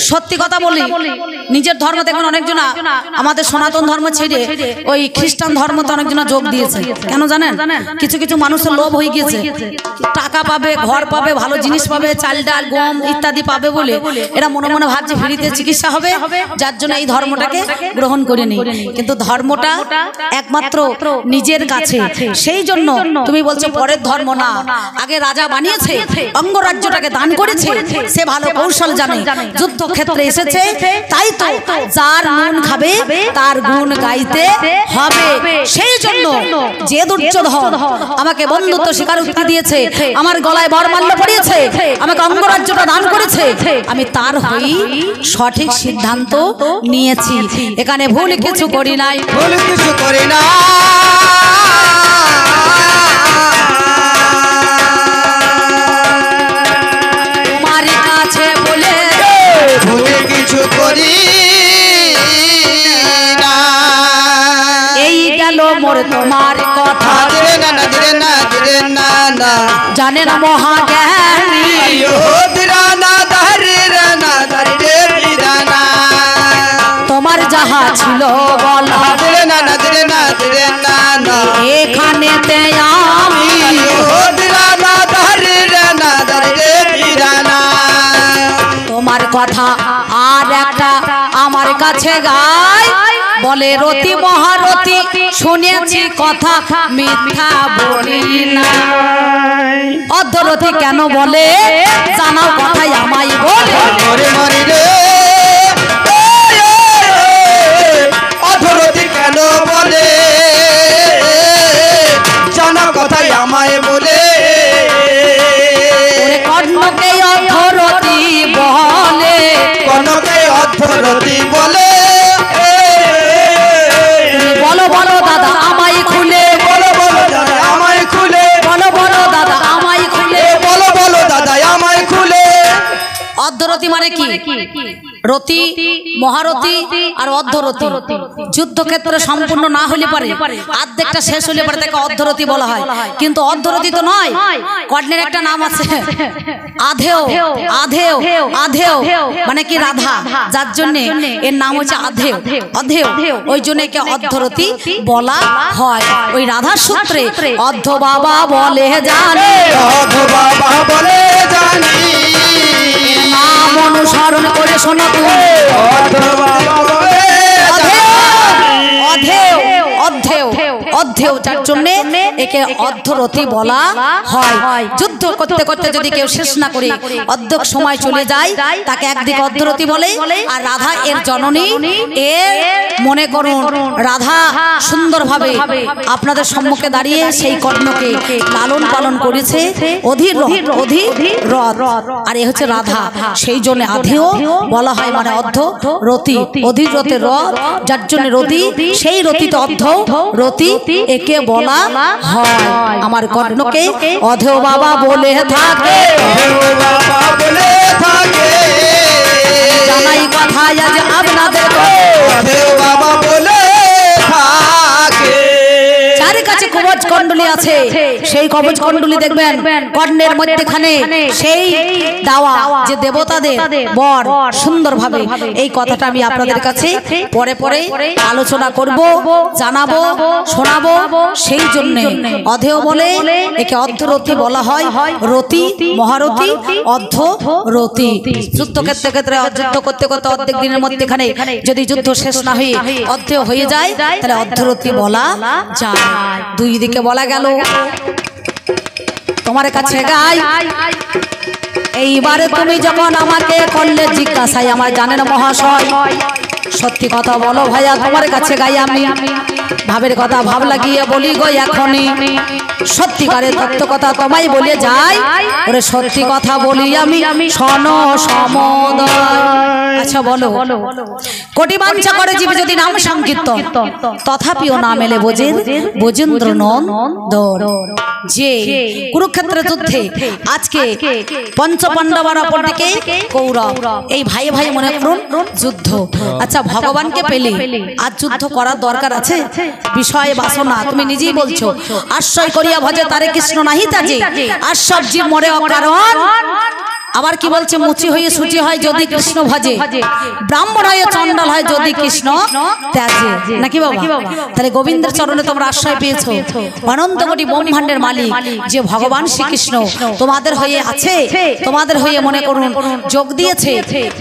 Speaker 1: সত্যি কথা বলি নিজের ধর্ম দেখবেন অনেকজনা আমাদের সনাতন ধর্ম ছেড়ে ওই খ্রিস্টান ধর্মতে অনেকজনা যোগ দিয়েছে কেন জানেন কিছু কিছু মানুষের লোভ হয়ে গিয়েছে টাকা পাবে ঘর পাবে ভালো জিনিস পাবে চাল ডাল গম ইত্যাদি পাবে বলে এরা মনে মনে ভাবছে ফ্রিতে চিকিৎসা হবে যার জন্য এই ধর্মটাকে গ্রহণ করেনি কিন্তু ধর্মটা একমাত্র নিজের কাছে সেই জন্য তুমি বলছো পরের ধর্ম না আগে রাজা বানিয়েছে অঙ্গরাজ্যটাকে দান করেছে সে ভালো কৌশল জানে যুদ্ধক্ষেত্রে এসেছে তাই তো যার নুন খাবে তার গুণ গাইতে হবে সেই জন্য যে দুর্যোধন আমাকে বন্ধুত্ব স্বীকারোক্তি দিয়েছে আমার গলায় বরমাল্য পরিয়েছে আমাকে অঙ্গরাজ্যটা দান করেছে আমি তার হই সঠিক সিদ্ধান্ত নিয়েছি এখানে ভুল কিছু করি নাই
Speaker 2: ভুল কিছু করি না
Speaker 1: তোমার কাছে বলে
Speaker 2: ভুল কিছু করি না
Speaker 1: এই গেল মোর তোমার কথা
Speaker 2: ধীরে না না ধীরে না ধীরে না না
Speaker 1: জানে না মহাজ্ঞানী
Speaker 2: ধীরে না ধীরে না ধীরে ধীরে না
Speaker 1: তোমার যাহা ছিল বলা
Speaker 2: ধীরে না না ধীরে না ধীরে না না
Speaker 1: এখানেতে আমি
Speaker 2: ধীরে না ধীরে না ধীরে ধীরে না
Speaker 1: তোমার কথা আর একটা আমার কাছে গায় বলে রতি মহারতি শুনেছি কথা মিথ্যা বলি না অর্ধরতি কেন বলে জানাও কথাই আমায় বলে
Speaker 2: মরে মরে রে অধরতি কেন বলে জানা কথাই আমায় বলে
Speaker 1: কর্ণকে অর্ধরতি বলে
Speaker 2: কনকে অধরতি বলে
Speaker 1: মানে কি? রতি, মহারতি আর অর্ধরতি। যুদ্ধক্ষেত্রে সম্পূর্ণ না হলে পারে, অর্ধেকটা শেষ হলে পারে তাকে অর্ধরতি বলা হয়। কিন্তু অর্ধরতি তো নয়, কর্ণের একটা নাম আছে আধেয়। আধেয় আধেয় মানে কি রাধা, যার জন্য এর নাম হচ্ছে আধেয়। অধেয় ওই জন্য একে অর্ধরতি বলা হয়। ওই রাধার সূত্রে অর্ধ বাবা বলে জানি,
Speaker 2: অর্ধ বাবা বলে জানি,
Speaker 1: নাম অনুসরণ করে শোনো তুমি।
Speaker 2: অর্ধ বাবা বলে
Speaker 1: অধেয় অধেয় অধেয়, যার জন্য একে অর্ধরতি বলা হয়। যুদ্ধ করতে করতে যদি কেউ শেষ না করে অর্ধেক সময় চলে যায়, তাকে একদিকে অর্ধরতি বলে। আর রাধা এর জননী, এর মনে করুন রাধা সুন্দরভাবে আপনাদের সম্মুখে দাঁড়িয়ে সেই কর্ণকে লালন পালন করেছে অধীর রথ। আর এ হচ্ছে রাধা, সেই জন্য আধেয় বলা হয়, মানে অর্ধ রতি, অধীর রথের রথ, যার জন্য রতি, সেই রতিতে অর্ধ রতি একে বলা হয়। আমার কর্ণকে অধেয় বাবা বলে থাকে,
Speaker 2: বাবা বলে থাকে,
Speaker 1: জানাই কথা আজ আপনাদের
Speaker 2: অধেয় বাবা বলে থাকে।
Speaker 1: যার কাছে কবচ কুণ্ডলী আছে, সেই কবচ কুণ্ডলী দেখবেন কর্ণের মধ্যখানে সেই দেওয়া যে দেবতাদের বর সুন্দরভাবে। এই কথাটা আমি আপনাদের কাছে পরে পরে আলোচনা করব, জানাবো, শোনাবো। সেই জন্য অধেয় বলে একে অর্ধরতি বলা হয়। রতি, মহারতি, অর্ধরতি। যুদ্ধ ক্ষেত্রে ক্ষেত্রে যুদ্ধ করতে করতে অর্ধেক দিনের মধ্যখানে যদি যুদ্ধ শেষ না হয়ে অর্ধেয় হয়ে যায়, তাহলে অর্ধরতি বলা যায়। দুই দিকে বলা গেল। তোমার কাছে গাই, এইবারে তুমি যখন আমাকে করলে জিজ্ঞাসাই, আমার জানেন মহাশয়, সত্যি কথা বলো ভাইয়া, তোমার কাছে গাই আমি ভাবের কথা ভাব লাগিয়ে বলি গো এখনই, সত্যিকারের তত্ত্ব কথা তোমায় বলে যাই। ওরে সত্যি কথা বলি আমি, শোনো সমদয়। আচ্ছা বলো, কোটি বাঞ্ছা করে জীবে যদি নাম সংকীর্তন, তথাপিও না মেলে বজেন্দ্র নন্দন। যে কুরুক্ষেত্রের যুদ্ধে আজকে পঞ্চ পাণ্ডবর অপরদিকে কৌরব, এই ভাই ভাই মনে করুন যুদ্ধ। আচ্ছা ভগবানকে পেলে আর যুদ্ধ করার দরকার আছে? বিষয় বাসনা, তুমি নিজেই বলছো, আশ্রয় করিয়া ভজে তারে কৃষ্ণ নাহি তাজে, আর সব জীব মরে অকারণ। আবার কি বলছে, মুচি হয়ে সূচি হয় যদি কৃষ্ণ ভজে, ব্রাহ্মণ হয়ে চণ্ডাল হয় যদি কৃষ্ণ ত্যাজে, নাকি বাবা? তাহলে গোবিন্দের চরণে তোমরা আশ্রয় পেয়েছো। অনন্ত কোটি ব্রহ্মাণ্ডের মালিক যে ভগবান শ্রীকৃষ্ণ তোমাদের হয়ে আছে, তোমাদের হয়ে মনে করুন যোগ দিয়েছে।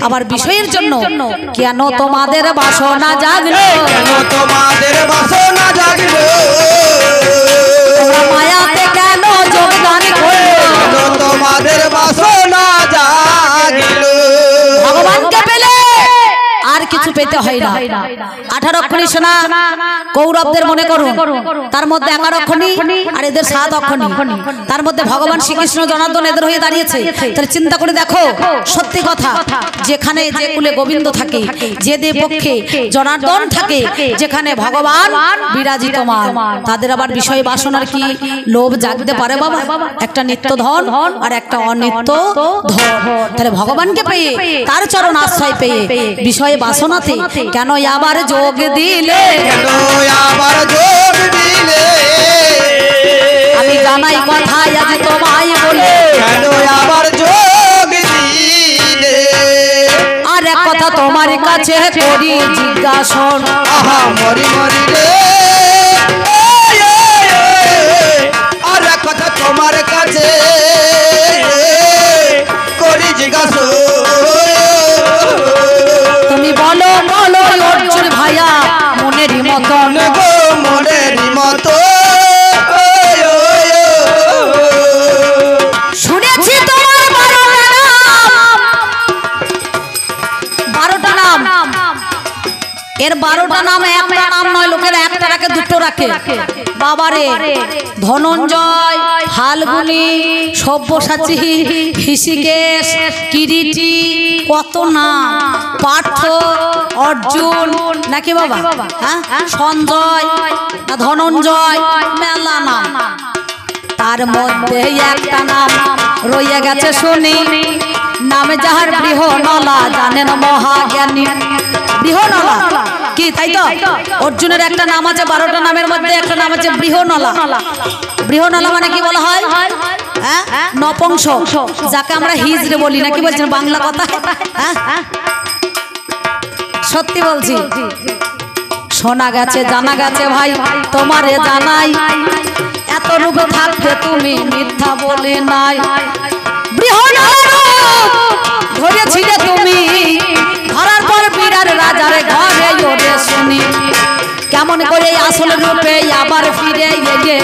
Speaker 1: আবার বিষয়ের জন্য কেন তোমাদের বাসনা জাগলো,
Speaker 2: কেন তোমাদের বাসনা জাগলো,
Speaker 1: তোমরা মায়াতে কেন যোগদান করলো,
Speaker 2: কেন তোমাদের বাসনা জাগলো।
Speaker 1: ভগবানকে পেলে আর কিছু পেতে হয় না। 18 অক্ষরী সেনা কৌরবদের মনে করুন, তার মধ্যে 11 অক্ষরী আর এদের 7 অক্ষরী, তার মধ্যে ভগবান শ্রীকৃষ্ণ জনার্দন এদের হয়ে দাঁড়িয়েছে। তাহলে চিন্তা করে দেখো, সত্যি কথা, যেখানে যে কুলে গোবিন্দ থাকে, যে দেব পক্ষে জনার্দন থাকে, যেখানে ভগবান বিরাজিতমান, তাদের আবার বিষয় বাসনার কি লোভ জাগতে পারে বাবা? একটা নিত্য ধন আর একটা অনিত্য ধন। তাহলে ভগবানকে পেয়ে, তার চরণ আশ্রয় পেয়ে বিষয় বাসনাতে কেন আবার যোগ দিলে,
Speaker 2: কেন আবার যোগ দিলে,
Speaker 1: আমি জানাই কথা আজ তোমায় বলে,
Speaker 2: কেন আবার যোগ দিলে।
Speaker 1: আর এক কথা তোমার কাছে করি জিজ্ঞাসন,
Speaker 2: আহা মরি মরি রে, আর এক কথা তোমার কাছে করি জিজ্ঞাসা,
Speaker 1: তুমি বলো বলো অর্জুন ভাইয়া মনেরই মতন
Speaker 2: গো মনের মতো।
Speaker 1: শুনেছি তোমার 12টা নাম, এর 12টা নাম একটা নাম নয়, লোকেরা একটা রাখে, দুটো রাখে। বাবারে, ধনঞ্জয়, ফাল্গুনী, সব্যসাচী, ঋষিকেশ, কিরিটি, কত নাম, পার্থ, অর্জুন, নাকি বাবা? হ্যাঁ, সঞ্জয়, ধনঞ্জয়, মেলা নাম। তার মধ্যে একটা নাম রয়ে গেছে শুনি, নাম যাহার বৃহনলা জানেন মহাজ্ঞানী। বৃহনলা কি তাই তো? অর্জুনের একটা নাম আছে, 12টা নামের মধ্যে একটা নাম আছে বৃহনলা। বৃহনলা মানে কি বলা হয়? হ্যাঁ, নপুংস, যাকে আমরা হিজড়ে বলি না, কি বলছেন বাংলা কথা? হ্যাঁ সত্যি বলছি, শোনা গেছে জানা গেছে ভাই তোমারে জানাই, এত রূপ থাকতে তুমি মিথ্যা বলে নাই। ধরেছিলে তুমি, ধরার পর বিরাট রাজার ঘরে ওরে শুনি, কেমন করে আসল রূপে আবার ফিরে এলে,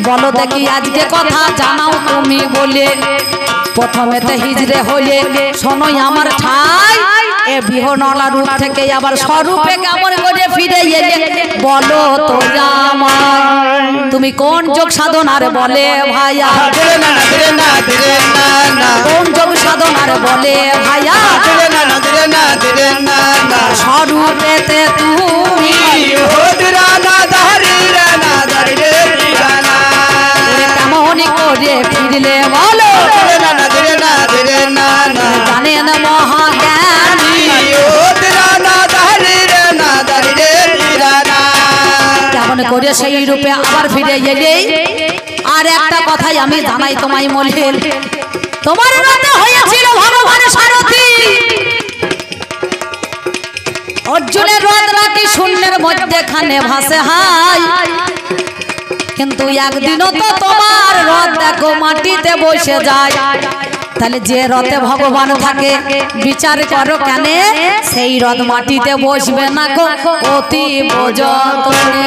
Speaker 1: বলো দেখি আজকে কথা জানাও তুমি বলে। প্রথমেতে হিজড়ে হলে শোনোই আমার ঠাই, এ বিহনলা রূপ থেকে আবার স্বরূপে কেমন করে ফিরে এলে, বলো তো আমার তুমি কোন যোগ সাধনার বলে ভাইয়া, কোন যোগ সাধনার বলে ভাইয়া, স্বরূপেতে তুমি কেমন করে ফিরলে বলো, জানেন মহাজ্ঞানী কেমন করে সেই রূপে আবার ফিরে এলে। আর একটা কথাই আমি জানাই তোমায় মলিল, তোমার রথে হয়েছিল ভগবান সারথি, অর্জুনের রথ নাকি শূন্যের মধ্যেখানে ভাসে হাই, কিন্তু একদিনও তো তোমার রথ দেখো মাটিতে বসে যায়। তাহলে যে রথে ভগবান থাকে বিচার করো কেন, সেই রথ মাটিতে বসবে না গো অতি বোঝতনে।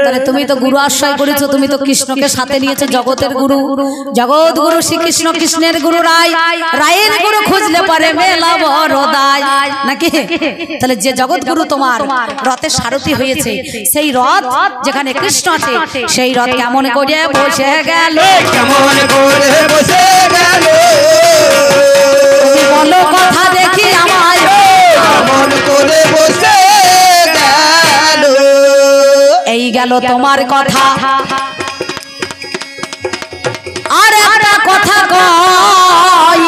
Speaker 1: তাহলে তুমি তো গুরু আশ্রয় করেছো, তুমি তো কৃষ্ণকে সাথে নিয়েছো, জগতের গুরু, জগৎ গুরু শ্রীকৃষ্ণ, কৃষ্ণের গুরু রায়, রায়ের গুরু খুঁজলে পারে মেলা বড় দায় নাকি? তাহলে যে জগৎ গুরু তোমার রথের সারথি হয়েছে, সেই রথ যেখানে কৃষ্ণ আছে, সেই রথ কেমন করে বসে গেল,
Speaker 2: কেমন করে বসে গেল,
Speaker 1: বলো কথা দেখি আমায়,
Speaker 2: কেমন করে বসে গেল।
Speaker 1: এই গেল তোমার কথা। আর একটা কথা কই,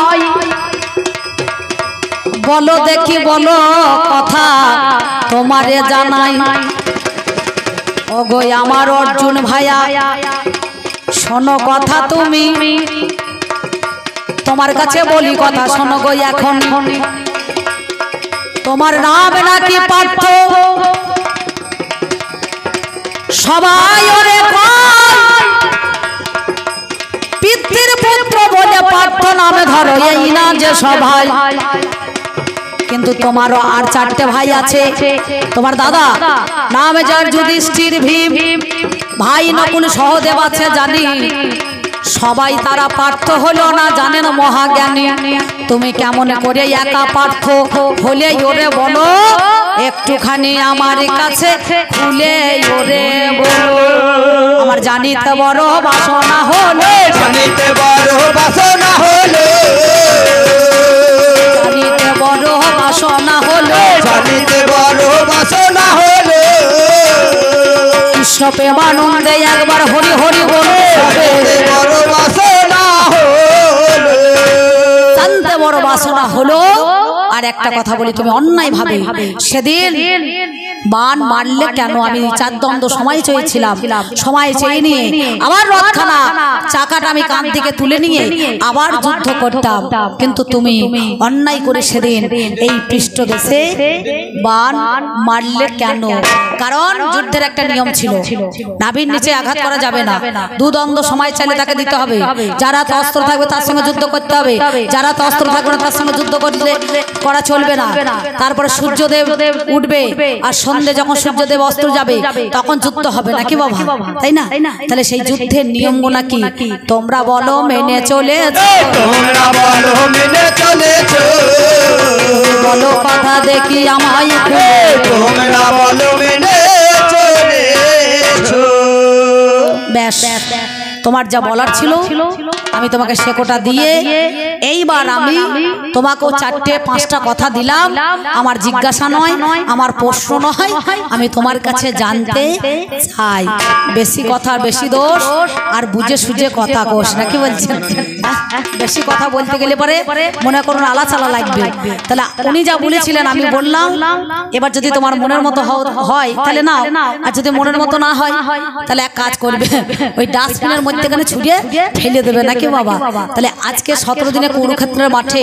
Speaker 1: বলো দেখি বলো কথা তোমারে জানাই, ওগো আমার অর্জুন ভাইয়া শোনো কথা তুমি, তোমার কাছে বলি কথা শোনো গো এখন। তোমার নাম নাকি পার্থ, সবাই ওরে কয় পিতৃর পুত্র বলে পার্থ নামে ধরো, এই না যে সবাই। কিন্তু তোমারও আর 4টে ভাই আছে, তোমার দাদা নাম যার যুধিষ্ঠির, ভীম, ভাই নকুল, সহদেব আছে জানি, সবাই তারা পার্থ হলো না, জানেন মহাজ্ঞানী। তুমি কেমন করে একা পার্থ হলে ওরে বলো, একটুখানি আমার কাছে খুলে ওরে বলো। আমার জানিতে বড় বাসনা হলো,
Speaker 2: জানিতে বড় বাসনা হলো,
Speaker 1: জানিতে বড় বাসনা হলো,
Speaker 2: জানিতে বড় বাসনা হলো,
Speaker 1: কৃষ্ণ প্রেমানন্দে একবার হরি হরি বলে,
Speaker 2: বড় বাসনা হলো,
Speaker 1: জানতে বড় বাসনা হলো। আর একটা কথা বলি, তুমি অন্যায় ভাবে সেদিন বান মারলে কেন? আমি 4 দ্বন্দ্ব সময় চেয়েছিলাম, সময় চেয়ে নিয়ে আবার রথখানা চাকাটা আমি কান থেকে তুলে নিয়ে আবার যুদ্ধ করতাম, কিন্তু তুমি অন্যায় করে সেদিন এই পৃষ্ঠদেশে বান মারলে কেন? কারণ যুদ্ধের একটা নিয়ম ছিল, নাভির নিচে আঘাত করা যাবে না, 2 দ্বন্দ্ব সময় চাইলে তাকে দিতে হবে, যারা তো অস্ত্র থাকবে তার সঙ্গে যুদ্ধ করতে হবে, যারা তো অস্ত্র থাকবে না তার সঙ্গে যুদ্ধ করলে করা চলবে না। তারপরে সূর্যদেব উঠবে, আর সন্ধ্যে যখন সূর্যদেব অস্ত্র যাবে তখন যুদ্ধ হবে নাকি বাবা, তাই না? তাহলে সেই যুদ্ধের নিয়মগুলো কি তোমরা বলো মেনে চলেছো?
Speaker 2: তোমরা বলো মেনে চলেছো,
Speaker 1: বলো কথা দেখি আমায়,
Speaker 2: তোমরা বলো মেনে চলেছো।
Speaker 1: ব্যাস, তোমার যা বলার ছিল আমি তোমাকে সেকোটা দিয়ে, এইবার আমি তোমাকেও 4-5টা কথা দিলাম। আমার জিজ্ঞাসা নয়, আমার প্রশ্ন নয়, আমি তোমার কাছে জানতে চাই। বেশি কথা বেশি দোষ, আর বুঝে সুঝে কথা কোষ নাকি বলছেন? বেশি কথা বলতে গেলে পরে মনে করুন আলাচালা লাগবে। তাহলে উনি যা বলেছিলেন আমি বললাম, এবার যদি তোমার মনের মতো হয় তাহলে নাও, আর যদি মনের মতো না হয় তাহলে এক কাজ করবে, ওই ডাস্টবিনের মধ্যেখানে ছুড়িয়ে ফেলে দেবে নাকি বাবা। তাহলে আজকে 17 দিনে কুরুক্ষেত্রের মাঠে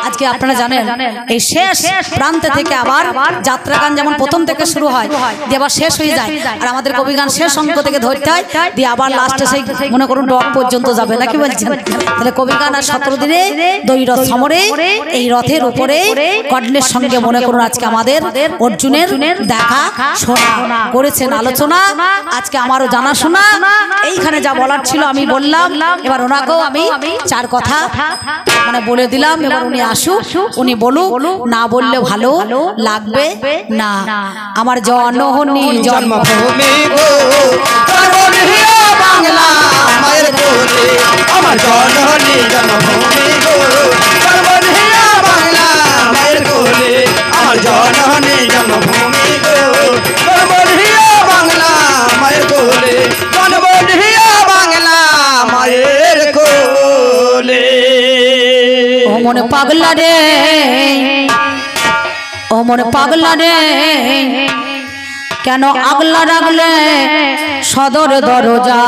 Speaker 1: আজকে আপনারা জানেন এই শেষ প্রান্তে থেকে আবার যাত্রাগান যেমন প্রথম থেকে শুরু হয় দিয়ে আবার শেষ হয়ে যায়, আর আমাদের কবিগান শেষ অঙ্ক থেকে ধরতে হয় দিয়ে আবার লাস্টে সেই মনে করুন ডক পর্যন্ত যাবে নাকি বলছেন। তাহলে কবিগান আর 17 দিনে দুই রথ সমরে এই রথের উপরে কর্ণের সঙ্গে মনে করুন আজকে আমাদের অর্জুনের দেখা শোনা করেছেন আলোচনা, আজকে আমারও জানাশোনা। এইখানে যা বলার ছিল আমি বললাম, এবার ওনাকেও আমি 4 কথা মানে বলে দিলাম। এবার উনি আসুক, উনি বলুক, না বললে ভালো লাগবে না। আমার জননী
Speaker 2: জন্মভূমি গো সর্ববৃহৎ বাংলা মায়ের কোলে, আমার জননী জন্মভূমি গো সর্ববৃহৎ বাংলা মায়ের কোলে, আমার জননী জন্মভূমি গো সর্ববৃহৎ বাংলা মায়ের কোলে, জন্মবৃহৎ বাংলা মায়ের কোলে।
Speaker 1: ও মনে পাগলা রে, ও মনে পাগলা রে, কেন আগলা রাখলে সদর দরজা।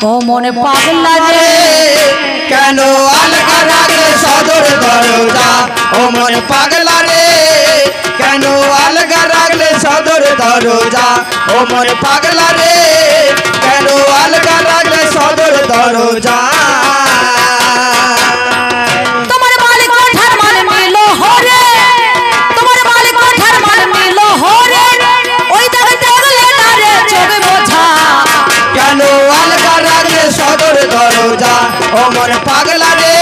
Speaker 1: ও মনে পাগলা রে,
Speaker 2: কেন আলগা রাখলে সদর দরজা। ও মনে পাগলা রে, কেন আলগা রাখলে সদর দরজা। ও মনে পাগলা রে, কেন আলগা রাখলে সদর দরজা।
Speaker 1: তোমার মালিক কোঠার মাল মিলো হরে, তোমার মালিক কোঠার মাল মিলো হরে, ওই দেখে দেখলে না রে চোখে বোঝা।
Speaker 2: কেন আলগা রাখলে সদর দরজা। ও মনে পাগলা রে,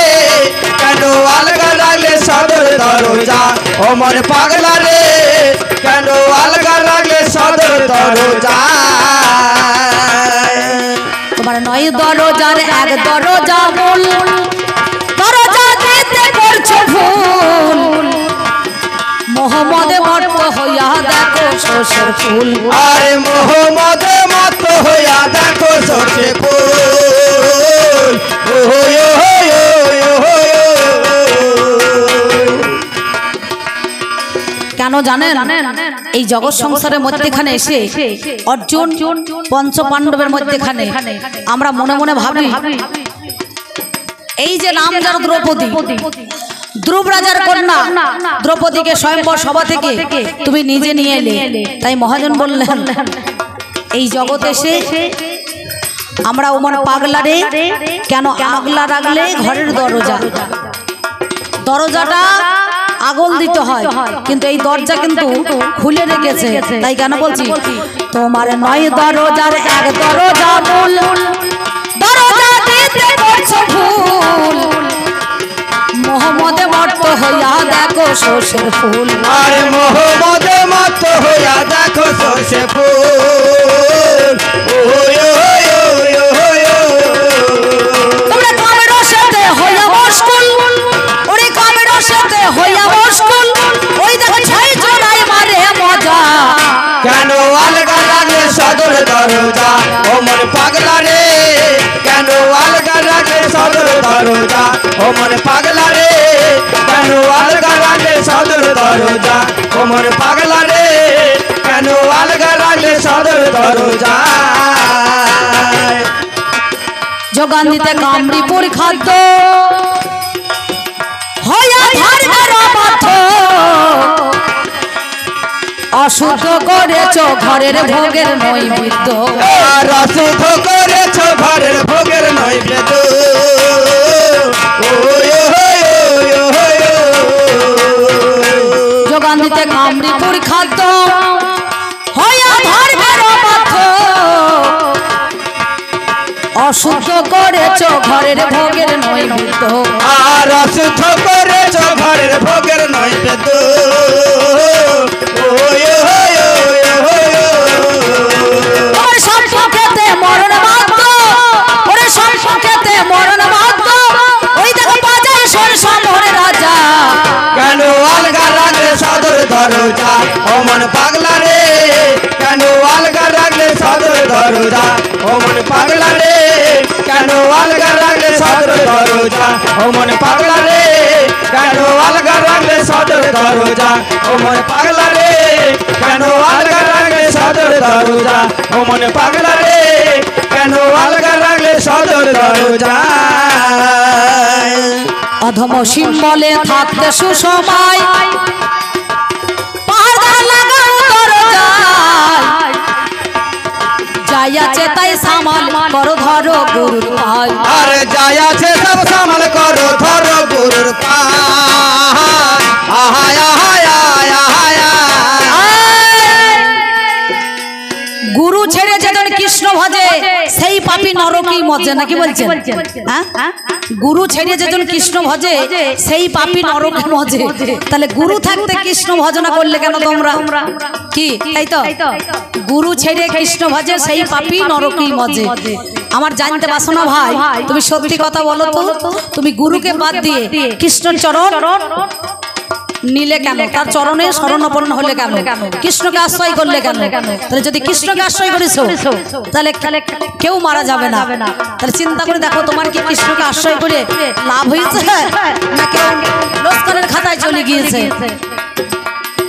Speaker 2: কেন আলগা রাখলে সদর দরজা। ও মনে পাগলা রে, কেন আলগা রাখলে সদর দরজা।
Speaker 1: তোমার 9 দরজার এক দরজা মূল, দরজা দিতে করছো ভুল। মোহাম্মদে মর্ত হইয়া দেখো শোষের ফুল।
Speaker 2: আরে মোহাম্মদে মত হইয়া দেখো সরষে ফুল। ওহো ওহো
Speaker 1: কেন জানেন? এই জগৎ সংসারের মধ্যেখানে এসে অর্জুন পঞ্চ পাণ্ডবের মধ্যেখানে আমরা মনে মনে ভাবি, এই যে নাম যার দ্রৌপদী, ধ্রুব রাজার কন্যা দ্রৌপদীকে স্বয়ম্বর সভা থেকে তুমি নিজে নিয়ে এলে। তাই মহাজন বললেন এই জগতে এসে আমরা ও মনে পাগলা রে, কেন আগলা রাখলে ঘরের দরজা, দরজাটা আগল দিতে হয় কিন্তু এই দরজা কিন্তু খুলে রেখেছে। তাই কেন বলছি, তোমার 9 দরজার এক দরজা মূল, দরজা দিতে করছো ভুল। মোহাম্মদে মর্ত হইয়া দেখো শোষের ফুল।
Speaker 2: আরে মোহাম্মদে মত হইয়া দেখো সরষে ফুল।
Speaker 1: তোমরা কামের সাথে হইয়া মুশকুল, ওরে কামের সাথে হইয়া মুশকুল, ওই দেখো 6 জনাই মারে মজা।
Speaker 2: কেন আলগা রাখলে সদর দরজা। ও মন পাগলা রে, কেন আলগা রাখলে সদর দরজা। ও মন পাগলা রে, কেন আলগা রাখলে সদর দরজা। ও মন পাগলা রে, কেন আলগা রাখলে সদর দরজা।
Speaker 1: যোগান দিতে কামড়িপুর খাদ্য হইয়া ধারণার অবাধ, অশুদ্ধ করেছ ঘরের ভোগের নৈবেদ্য।
Speaker 2: আর অশুদ্ধ করেছ ঘরের ভোগের নৈবেদ্য।
Speaker 1: যোগান দিতে কামড়িপুর খাদ্য হইয়া ধারণার অবাধ, অশুদ্ধ করেছ ঘরের ভোগের নৈবেদ্য।
Speaker 2: আর অশুদ্ধ করেছ ঘরের ভোগের নৈবেদ্য।
Speaker 1: ওরে সম্পর্কেতে মরণ বাধ্য, ওরে সম্পর্কেতে মরণ বাধ্য, ওই দেখো বাজায় সোর সম্ভরে রাজা।
Speaker 2: কেন আলগা রাখলে সদর দরজা। ও মন পাগলা রে, কেন আলগা রাখলে সদর দরজা। ও মন পাগলা রে, কেন আলগা রাখলে সদর দরজা ও মন পাগলা রে কেন আলগা রাখলে সদর দরজা ও মন পাগলা রে কেন আলগা রাখলে সদর দরজা ও মন পাগলা রে কেন আলগা রাখলে সদর দরজা
Speaker 1: অধম সিম্বলে থাকতে সুসময় পর্দা লাগাও দরজায় যাই আছে তাই সামাল করো ধরো গুরুর পায়
Speaker 2: আর যাই আছে সব সামাল করো ধরো গুরুর পায় আহায় আহায় আহায়
Speaker 1: গুরু ছেড়ে যেদিন কৃষ্ণ ভজে সেই পাপী নরকেই মজে নাকি বলছেন হ্যাঁ গুরু ছেড়ে যেদিন কৃষ্ণ ভজে সেই পাপী নরকে মজে তাহলে গুরু থাকতে কৃষ্ণ ভজনা করলে কেন তোমরা কি তাই তো গুরু ছেড়ে কৃষ্ণ ভজে সেই পাপী নরকেই মজে আমার জানতে বাসনা ভাই তুমি সত্যি কথা বলো তো তুমি গুরুকে বাদ দিয়ে কৃষ্ণর চরণ নীলে কেন তার চরণে শরণাপন্ন হলে কেন কৃষ্ণকে আশ্রয় করলে কেন তাহলে যদি কৃষ্ণকে আশ্রয় করেছো তাহলে কেউ মারা যাবে না তাহলে চিন্তা করে দেখো তোমার কি কৃষ্ণকে আশ্রয় করে লাভ হয়েছে না কেউ লস্করের খাতায় চলে গিয়েছে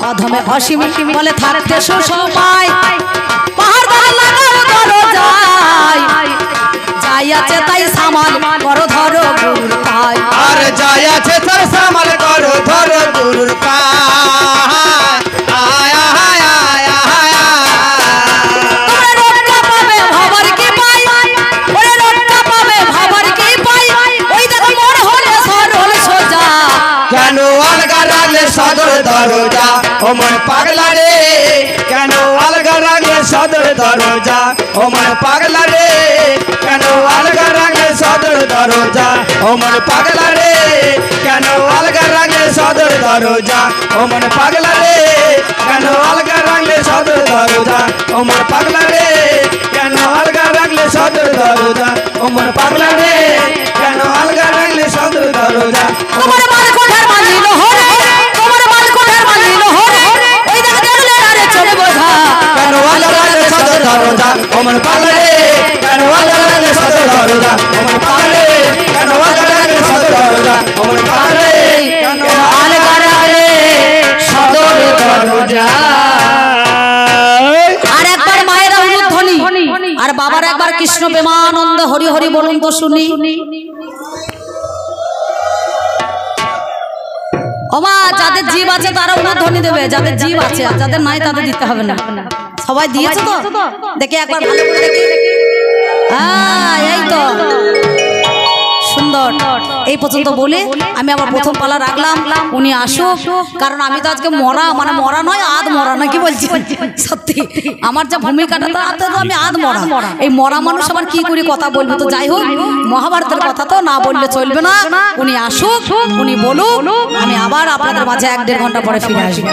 Speaker 1: অধমে অসীম বলে থাকতে সুসময় পাহাড় লাগাও দরজায় যাই আছে তাই সামাল করো ধরো গুরুর পায়
Speaker 2: আর যাই আছে তার সামাল করো ধরো গুরুর পায় আয় আহায় আয় আহায়
Speaker 1: ওরে রক্ষা পাবে ভাবার কি পাই ওরে রক্ষা পাবে ভাবার কি পাই ওই দেখো মন হলে সরল সোজা
Speaker 2: কেন আলগা রাখলে সদর দরজা ও মন পাগলা রে কেন আলগা রাখলে সদর দরজা ও মন পাগলা রে কেন আলগা রাখলে সদর দরজা ও মন পাগলা রে কেন আলগা রাখলে সদর দরজা ও মন পাগলা রে কেন আলগা রাখলে সদর দরজা ও মন পাগলা রে কেন আলগা রাখলে সদর দরজা ও মন পাগলা রে কেন আলগা রাখলে সদর দরজা
Speaker 1: তোমার বাল কোঠার মালিল হরে তোমার বাল কোঠার মালিল হরে ওই দেখো দেখলে আরে চলে বোঝা
Speaker 2: কেন আলগা রাখলে সদর দরজা ও মন পাগলা রে কেন আলগা রাখলে সদর দরজা ও মন পাগলা রে কেন আলগা রাখলে সদর দরজা ও মন পাগলা রে কেন আলগা রাখলে সদর দরজা
Speaker 1: আর একবার মায়েরা উলুধ্বনি আর বাবার একবার কৃষ্ণ প্রেমানন্দ হরি হরি বলুন তো শুনি ওমা যাদের জীব আছে তারা উলুধ্বনি দেবে যাদের জীব আছে আর যাদের নাই তাদের দিতে হবে না সবাই দিয়েছে তো দেখে একবার ভালো করে দেখি এই তো সুন্দর এই পর্যন্ত বলে আমি আবার প্রথম পালা রাখলাম উনি আসুক কারণ আমি তো আজকে মরা মানে মরা নয় আধ মরা নাকি বলছি সত্যি আমার যা ভূমিকাটা তাতে তো আমি আধ মরা এই মরা মানুষ আবার কি করে কথা বলবে তো যাই হোক মহাভারতের কথা তো না বললে চলবে না উনি আসুক উনি বলুক আমি আবার আপনাদের মাঝে 1-1.5 ঘন্টা পরে ফিরে আসবো